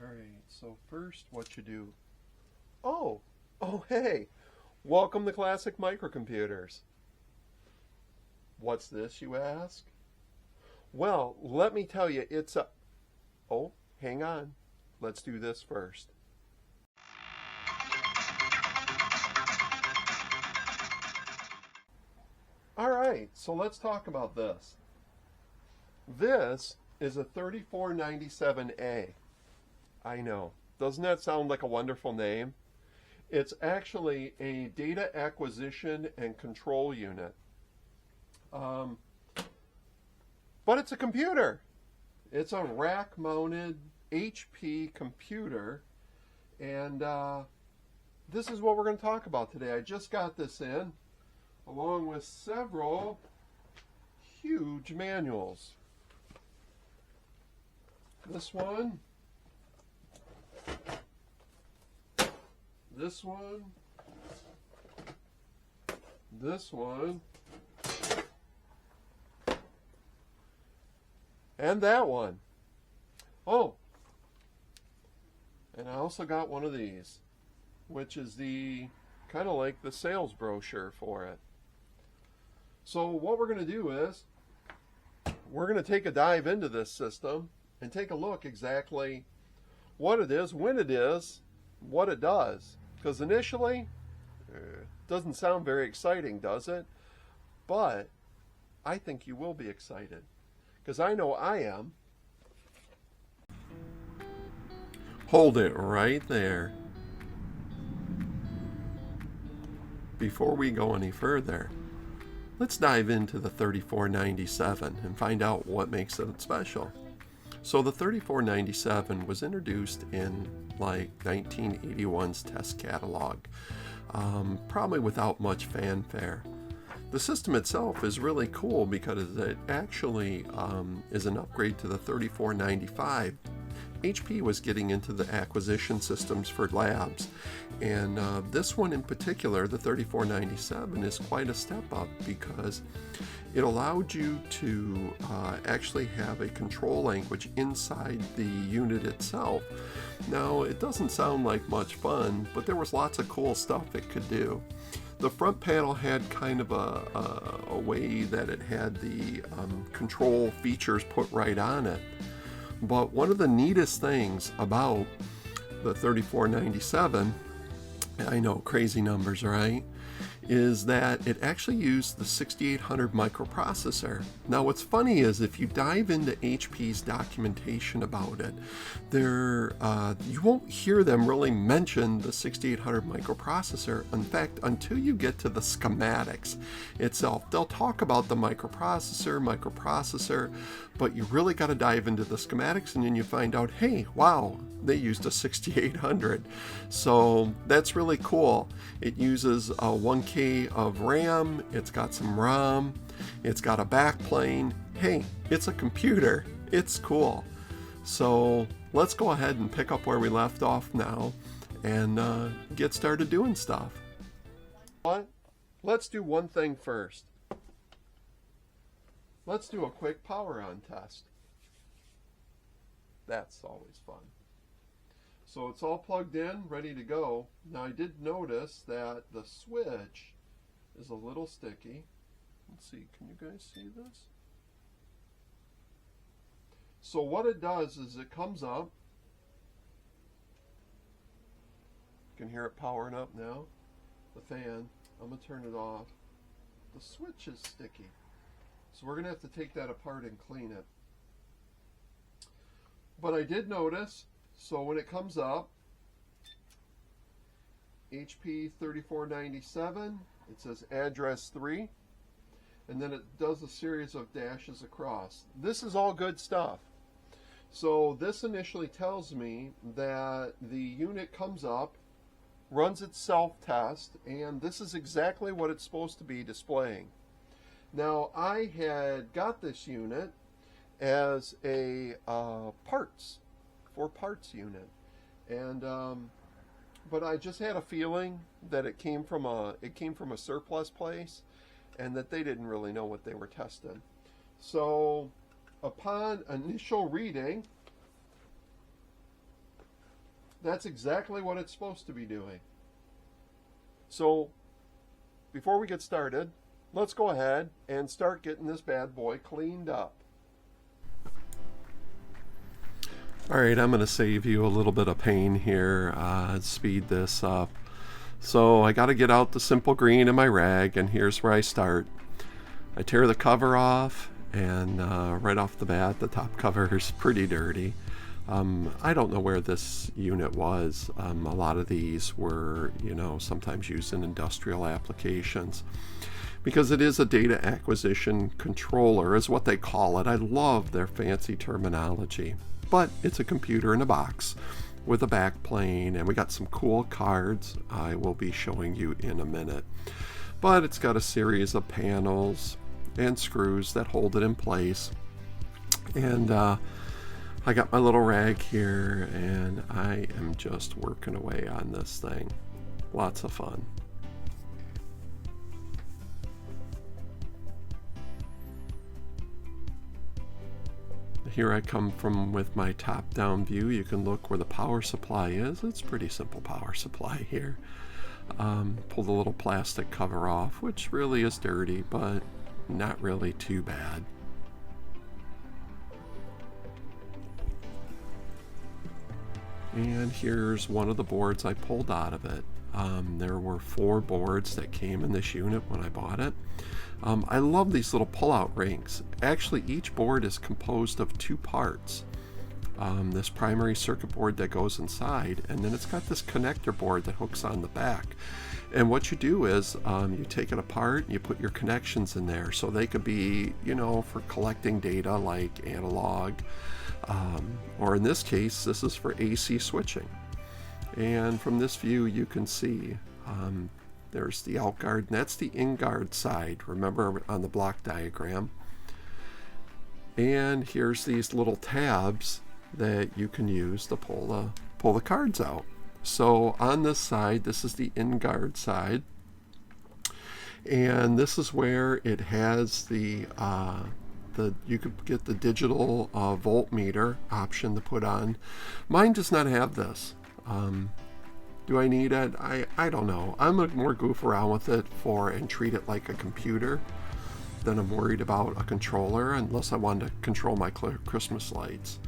Alright, so first what you do. Hey, welcome to Classic Microcomputers. What's this, you ask? Well, let me tell you, it's a... Oh, hang on. Let's do this first. Alright, so let's talk about this. This is a 3497A. I know. Doesn't that sound like a wonderful name? It's actually a data acquisition and control unit. But it's a computer. It's a rack-mounted HP computer. And this is what we're going to talk about today. I just got this in, along with several huge manuals. This one. This one, this one, and that one. Oh, and I also got one of these, which is the kind of like the sales brochure for it. So what we're going to do is we're going to take a dive into this system and take a look exactly what it is, when it is, what it does. Because initially, it doesn't sound very exciting, does it? But I think you will be excited. Because I know I am. Hold it right there. Before we go any further, let's dive into the 3497 and find out what makes it special. So the 3497 was introduced in like 1981's test catalog, probably without much fanfare. The system itself is really cool because it actually is an upgrade to the 3495. HP was getting into the acquisition systems for labs, and this one in particular, the 3497, is quite a step up because it allowed you to actually have a control language inside the unit itself. Now, it doesn't sound like much fun, but there was lots of cool stuff it could do. The front panel had kind of a way that it had the control features put right on it. But one of the neatest things about the 3497, I know, crazy numbers, right, is that it actually used the 6800 microprocessor. Now what's funny is if you dive into HP's documentation about it, you won't hear them really mention the 6800 microprocessor. In fact, until you get to the schematics itself, they'll talk about the microprocessor, but you really got to dive into the schematics, and then you find out, hey, wow, they used a 6800. So that's really cool. It uses a 1K of RAM, it's got some ROM, it's got a backplane. Hey, it's a computer. It's cool. So let's go ahead and pick up where we left off now and get started doing stuff. But let's do one thing first. Let's do a quick power on test. That's always fun. So it's all plugged in, ready to go. Now I did notice that the switch is a little sticky. Let's see, can you guys see this? So what it does is it comes up. You can hear it powering up now. The fan, I'm gonna turn it off. The switch is sticky. So we're gonna have to take that apart and clean it. But I did notice, so when it comes up, HP 3497, it says address 3, and then it does a series of dashes across. This is all good stuff. So this initially tells me that the unit comes up, runs its self-test, and this is exactly what it's supposed to be displaying. Now I had got this unit as a parts unit, and but I just had a feeling that it came from a surplus place, and that they didn't really know what they were testing. So upon initial reading, That's exactly what it's supposed to be doing. So before we get started, let's go ahead and start getting this bad boy cleaned up. All right, I'm going to save you a little bit of pain here, speed this up. So I got to get out the simple green in my rag, and here's where I start. I tear the cover off, and right off the bat, the top cover is pretty dirty. I don't know where this unit was. A lot of these were, sometimes used in industrial applications. Because it is a data acquisition controller, is what they call it. I love their fancy terminology. But it's a computer in a box with a backplane, and we got some cool cards I will be showing you in a minute. But it's got a series of panels and screws that hold it in place. And I got my little rag here, and I am just working away on this thing. Lots of fun. Here I come from with my top-down view. You can look where the power supply is. It's a pretty simple power supply here. Pull the little plastic cover off, which really is dirty, but not really too bad. And here's one of the boards I pulled out of it. There were 4 boards that came in this unit when I bought it. I love these little pull-out rings. Actually, each board is composed of 2 parts. This primary circuit board that goes inside, and then it's got this connector board that hooks on the back. And what you do is you take it apart and you put your connections in there, so they could be, for collecting data like analog, or in this case, this is for AC switching. And from this view, you can see there's the out guard, and that's the in guard side, remember, on the block diagram. And here's these little tabs that you can use to pull the cards out. So on this side, this is the in guard side, and this is where it has the you could get the digital voltmeter option to put on. Mine does not have this. Do I need it? I don't know. I'm gonna more goof around with it and treat it like a computer than I'm worried about a controller, unless I want to control my Christmas lights.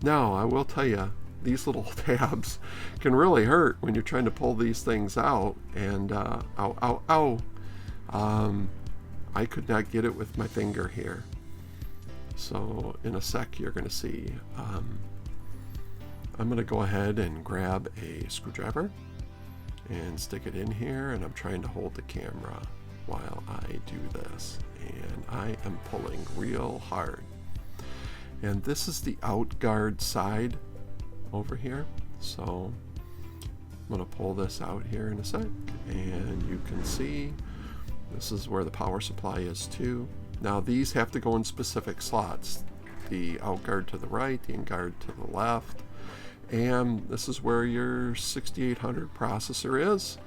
Now, I will tell you, these little tabs can really hurt when you're trying to pull these things out, and ow, ow, ow. I could not get it with my finger here. So in a sec, you're going to see. I'm going to go ahead and grab a screwdriver and stick it in here, and I'm trying to hold the camera while I do this, and I am pulling real hard. And this is the out guard side over here, so I'm going to pull this out here in a sec, and you can see this is where the power supply is too. Now these have to go in specific slots, the out guard to the right, the in guard to the left, and this is where your 6800 processor is,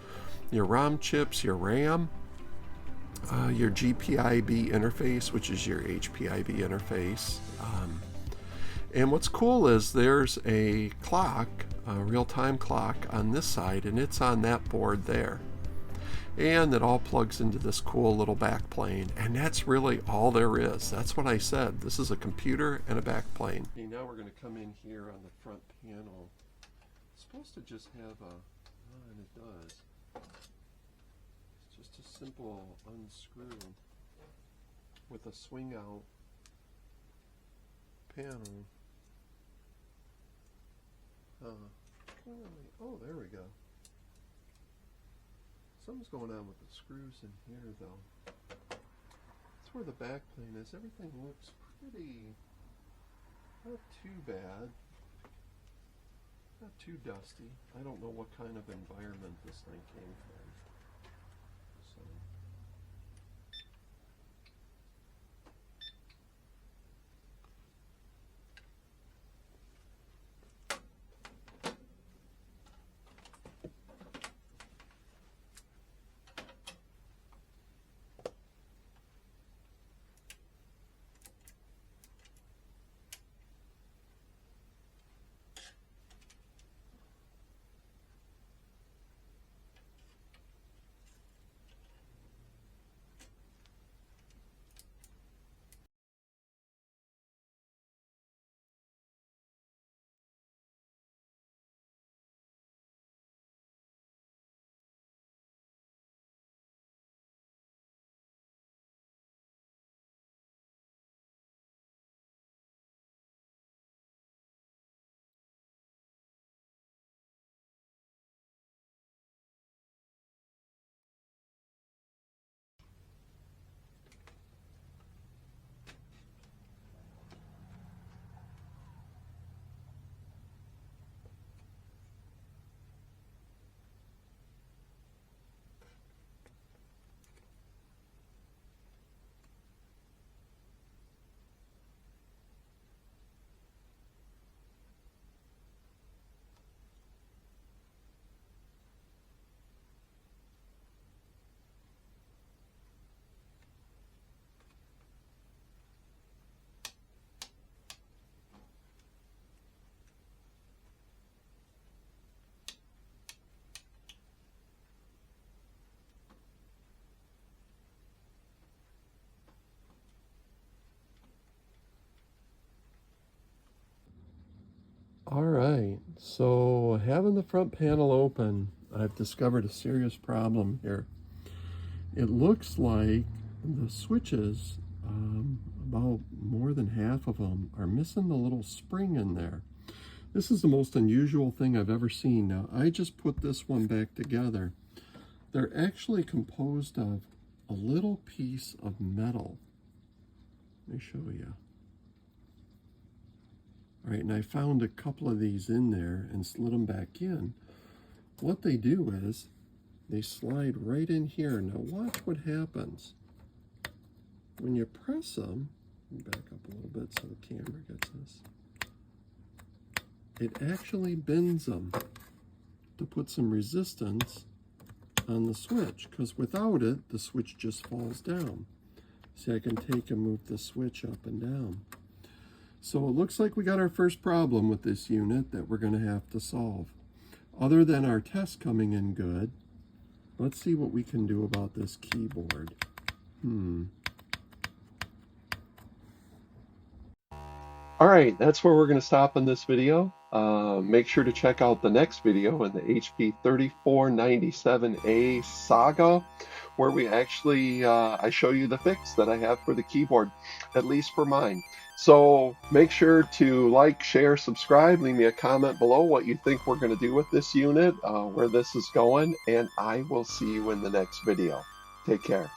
your ROM chips, your RAM, your GPIB interface, which is your HPIB interface. And what's cool is there's a clock, a real-time clock on this side, and it's on that board there. And it all plugs into this cool little backplane, and that's really all there is. That's what I said. This is a computer and a backplane. Okay, now we're going to come in here on the front panel. It's supposed to just have and it does. It's just a simple unscrew with a swing out panel. Oh, there we go. Something's going on with the screws in here, though. That's where the back plane is. Everything looks pretty, not too bad. Not too dusty. I don't know what kind of environment this thing came from. So. All right, so having the front panel open, I've discovered a serious problem here. It looks like the switches, about more than half of them, are missing the little spring in there. This is the most unusual thing I've ever seen. Now, I just put this one back together. They're actually composed of a little piece of metal. Let me show you. All right, and I found a couple of these in there and slid them back in. What they do is they slide right in here. Now watch what happens. When you press them, back up a little bit so the camera gets this. It actually bends them to put some resistance on the switch, because without it, the switch just falls down. See, I can take and move the switch up and down. So it looks like we got our first problem with this unit that we're going to have to solve. Other than our test coming in good, let's see what we can do about this keyboard. All right, that's where we're going to stop in this video. Make sure to check out the next video in the HP 3497A saga, where we actually, I show you the fix that I have for the keyboard, at least for mine. So make sure to like, share, subscribe, leave me a comment below what you think we're going to do with this unit, where this is going, and I will see you in the next video. Take care.